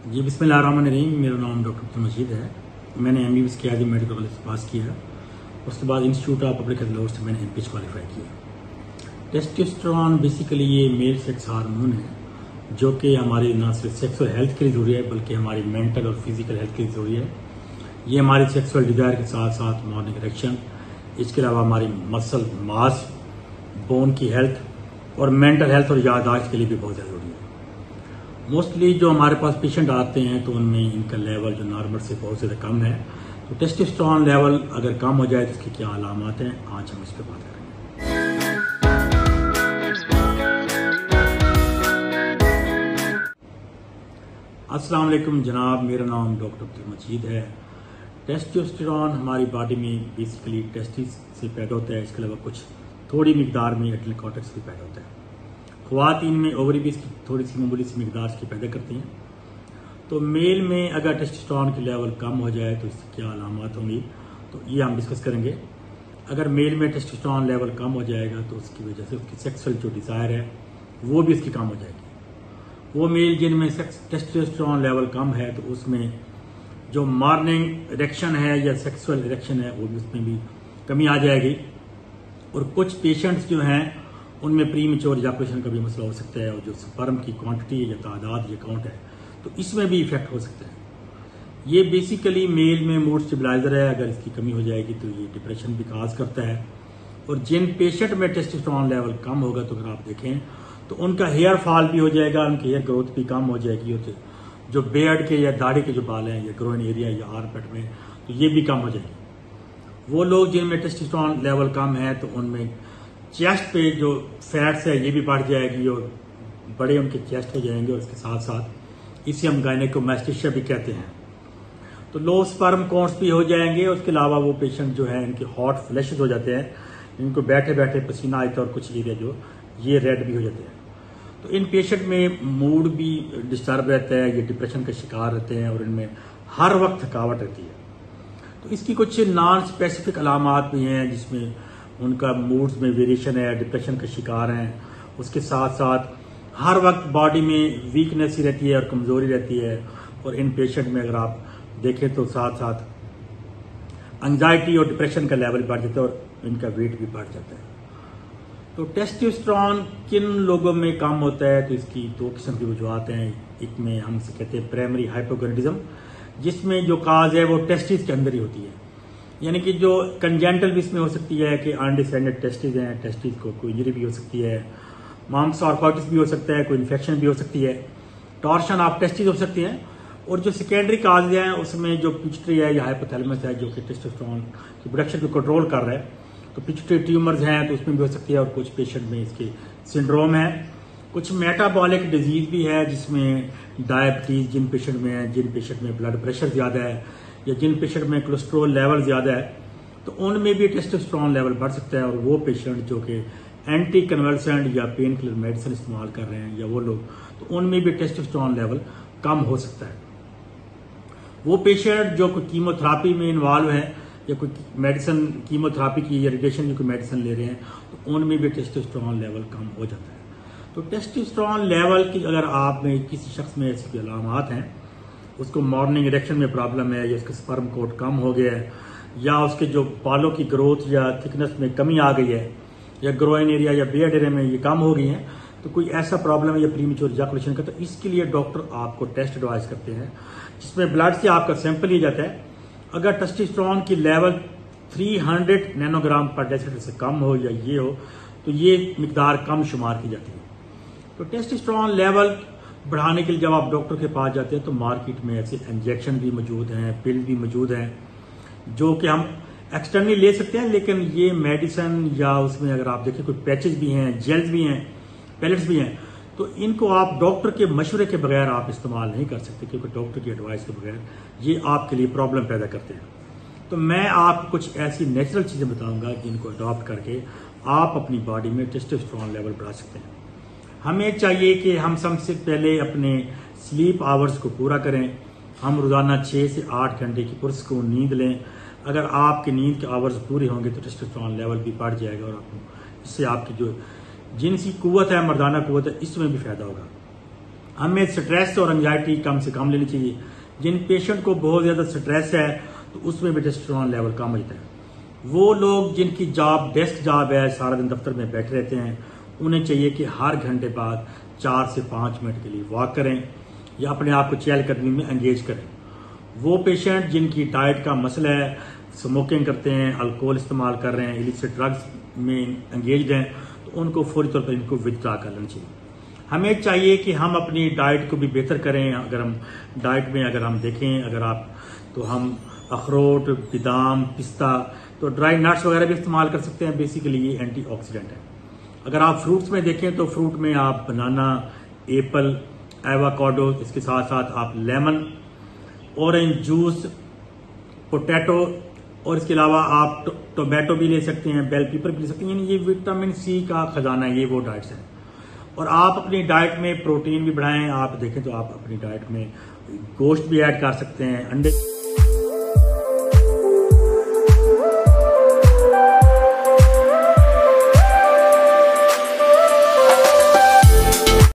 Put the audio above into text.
जी बिस्मिल्लाहिर्रहमानिर्रहीम। मेरा नाम डॉक्टर अब्दुल मजीद है। मैंने MBBS किया थी, मेडिकल कॉलेज से पास किया। उसके बाद institute of public health Lahore से मैंने MPH क्वालिफाई किया। टेस्टोस्टेरोन बेसिकली ये मेल सेक्स हार्मोन है जो कि हमारी ना सिर्फ सेक्सुअल हेल्थ के लिए ज़रूरी है बल्कि हमारी मेंटल और फिजिकल हेल्थ के लिए ज़रूरी है। ये हमारी सेक्सुअल डिज़ायर के साथ साथ मॉर्निंग इरेक्शन, इसके अलावा हमारी मसल मास, बोन की हेल्थ और मेंटल हेल्थ और याददाश्त के लिए भी बहुत ज़्यादा ज़रूरी है। मोस्टली जो हमारे पास पेशेंट आते हैं तो उनमें इनका लेवल जो नॉर्मल से बहुत ज़्यादा कम है। तो टेस्टोस्टेरोन लेवल अगर कम हो जाए तो इसकी क्या अलामत हैं, आज हम इस पर बात करेंगे। अस्सलाम वालेकुम जनाब, मेरा नाम डॉक्टर अब्दुल मजीद है। टेस्टोस्टेरोन हमारी बॉडी में बेसिकली टेस्टिस से पैदा होता है। इसके अलावा कुछ थोड़ी मिकदार में एड्रिनल कॉर्टेक्स भी पैदा होता है। ख्वातीन में ओवरी भी इसकी थोड़ी सी मामूली सी मिकदार की पैदा करती हैं। तो मेल में अगर टेस्टोस्टेरोन की लेवल कम हो जाए तो इसकी क्या अलामत होंगी, तो ये हम डिस्कस करेंगे। अगर मेल में टेस्टोस्टेरोन लेवल कम हो जाएगा तो उसकी वजह से उसकी सेक्सुअल जो डिज़ायर है वो भी उसकी कम हो जाएगी। वो मेल जिनमें टेस्टोस्टेरोन लेवल कम है तो उसमें जो मॉर्निंग इरेक्शन है या सेक्सुअल इरेक्शन है वो भी उसमें भी कमी आ जाएगी। और कुछ पेशेंट्स जो हैं उनमें प्रीमेच्योर इजैकुलेशन का भी मसला हो सकता है और जो स्पर्म की क्वांटिटी या तादाद या काउंट है तो इसमें भी इफेक्ट हो सकता है। ये बेसिकली मेल में मूड स्टेबलाइजर है, अगर इसकी कमी हो जाएगी तो ये डिप्रेशन भी काज करता है। और जिन पेशेंट में टेस्टोस्टेरोन लेवल कम होगा तो अगर आप देखें तो उनका हेयर फॉल भी हो जाएगा, उनकी हेयर ग्रोथ भी कम हो जाएगी। और जो बेयर्ड के या दाढ़ी के जो बाल हैं या ग्रोइन एरिया या आर्मपेट में तो ये भी कम हो जाएगी। वो लोग जिनमें टेस्टोस्टेरोन लेवल कम है तो उनमें चेस्ट पे जो फैट्स है ये भी बढ़ जाएगी और बड़े उनके चेस्ट हो जाएंगे। और इसके साथ साथ इसे हम गायनेकोमैस्टेशिया भी कहते हैं। तो लो स्पर्म काउंट्स भी हो जाएंगे। उसके अलावा वो पेशेंट जो है इनके हॉट फ्लैशेस हो जाते हैं, इनको बैठे बैठे पसीना आता है और कुछ एरिया जो ये रेड भी हो जाते हैं। तो इन पेशेंट में मूड भी डिस्टर्ब रहता है, ये डिप्रेशन का शिकार रहते हैं और इनमें हर वक्त थकावट रहती है। तो इसकी कुछ नॉन स्पेसिफिक अलामात भी हैं जिसमें उनका मूड्स में वेरिएशन है, डिप्रेशन का शिकार हैं। उसके साथ साथ हर वक्त बॉडी में वीकनेस ही रहती है और कमजोरी रहती है। और इन पेशेंट में अगर आप देखें तो साथ साथ एंजाइटी और डिप्रेशन का लेवल बढ़ जाता है और इनका वेट भी बढ़ जाता है। तो टेस्टोस्टेरोन किन लोगों में कम होता है तो इसकी दो किस्म की वजूहत हैं। एक में हम इसे कहते हैं प्राइमरी हाइपोगोनाडिज्म, जिसमें जो काज है वो टेस्टिस के अंदर ही होती है। यानी कि जो कंजेंटल भी इसमें हो सकती है कि अनडिसेंडेड टेस्टिस हैं, टेस्टिस को कोई इंजरी भी हो सकती है, माम्स ऑर्कोटिस भी हो सकता है, कोई इन्फेक्शन भी हो सकती है, टॉर्शन ऑफ टेस्टिस हो सकती है। और जो सेकेंडरी काज हैं उसमें जो पिट्यूटरी है या हाइपोथैलेमस है जो कि टेस्टोस्टेरोन की प्रोडक्शन को कंट्रोल कर रहा है, तो पिट्यूटरी ट्यूमर्स हैं तो उसमें भी हो सकती है। और कुछ पेशेंट में इसके सिंड्रोम है। कुछ मेटाबॉलिक डिजीज भी है जिसमें डायबिटीज जिन पेशेंट में है, जिन पेशेंट में ब्लड प्रेशर ज्यादा है या जिन पेशेंट में कोलेस्ट्रॉल लेवल ज्यादा है तो उनमें भी टेस्टोस्टेरोन लेवल बढ़ सकता है। और वो पेशेंट जो कि एंटी कन्वल्सेंट या पेन किलर मेडिसिन इस्तेमाल कर रहे हैं या वो लोग, तो उनमें भी टेस्टोस्टेरोन लेवल कम हो सकता है। वो पेशेंट जो कोई कीमोथेरापी में इन्वॉल्व है या कोई मेडिसिन कीमोथेरापी की या रेडिएशन की कोई मेडिसिन ले रहे हैं तो उनमें भी टेस्टोस्टेरोन लेवल कम हो जाता है। तो टेस्टोस्टेरोन लेवल की अगर आप में किसी शख्स में ऐसी अलामत हैं, उसको मॉर्निंग इरेक्शन में प्रॉब्लम है या उसका स्पर्म काउंट कम हो गया है या उसके जो बालों की ग्रोथ या थिकनेस में कमी आ गई है या ग्रोइन एरिया या बियर्ड एरिया में ये कम हो गई है, तो कोई ऐसा प्रॉब्लम है या प्रीमेच्योर इजैकुलेशन का, तो इसके लिए डॉक्टर आपको टेस्ट एडवाइस करते हैं जिसमें ब्लड से आपका सैंपल लिया जाता है। अगर टेस्टोस्टेरोन की लेवल 300 नैनोग्राम पर डेसीलीटर से कम हो या ये हो तो ये मिकदार कम शुमार की जाती है। तो टेस्टोस्टेरोन लेवल बढ़ाने के लिए जब आप डॉक्टर के पास जाते हैं तो मार्केट में ऐसे इंजेक्शन भी मौजूद हैं, पिल भी मौजूद हैं जो कि हम एक्सटर्नली ले सकते हैं। लेकिन ये मेडिसिन या उसमें अगर आप देखें कोई पैचेस भी हैं, जेल्स भी हैं, पैलेट्स भी हैं, तो इनको आप डॉक्टर के मशवरे के बगैर आप इस्तेमाल नहीं कर सकते क्योंकि डॉक्टर की एडवाइस के बगैर ये आपके लिए प्रॉब्लम पैदा करते हैं। तो मैं आपको कुछ ऐसी नेचुरल चीजें बताऊंगा जिनको अडॉप्ट करके आप अपनी बॉडी में टेस्टोस्टेरोन लेवल बढ़ा सकते हैं। हमें चाहिए कि हम सबसे पहले अपने स्लीप आवर्स को पूरा करें। हम रोजाना 6 से 8 घंटे की पुरस्कून नींद लें। अगर आपकी नींद के आवर्स पूरे होंगे तो टेस्टोस्टेरोन लेवल भी बढ़ जाएगा और इससे आपकी जो जिनसी कुव्वत है, मर्दाना कुव्वत है, इसमें भी फायदा होगा। हमें स्ट्रेस और एंजाइटी कम से कम लेनी चाहिए। जिन पेशेंट को बहुत ज़्यादा स्ट्रेस है तो उसमें भी टेस्टोस्टेरोन लेवल कम हो जाता है। वो लोग जिनकी जॉब डेस्क जॉब है, सारा दिन दफ्तर में बैठे रहते हैं, उन्हें चाहिए कि हर घंटे बाद 4 से 5 मिनट के लिए वॉक करें या अपने आप को चहलकदमी में एंगेज करें। वो पेशेंट जिनकी डाइट का मसला है, स्मोकिंग करते हैं, अल्कोहल इस्तेमाल कर रहे हैं, इलिसिट ड्रग्स में एंगेज हैं, तो उनको फौरी तौर पर इनको विथड्रॉ कर लेना चाहिए। हमें चाहिए कि हम अपनी डाइट को भी बेहतर करें। अगर हम डाइट में अगर हम देखें, अगर आप तो हम अखरोट, बादाम, पिस्ता, तो ड्राई नट्स वगैरह भी इस्तेमाल कर सकते हैं। बेसिकली ये एंटीऑक्सीडेंट है। अगर आप फ्रूट्स में देखें तो फ्रूट में आप बनाना, एप्पल, एवोकाडो, इसके साथ साथ आप लेमन, ऑरेंज जूस, पोटैटो और इसके अलावा आप टोमेटो भी ले सकते हैं, बेल पेपर भी ले सकते हैं। यानी ये विटामिन सी का खजाना है, ये वो डाइट्स हैं। और आप अपनी डाइट में प्रोटीन भी बढ़ाएं। आप देखें तो आप अपनी डाइट में गोश्त भी ऐड कर सकते हैं, अंडे।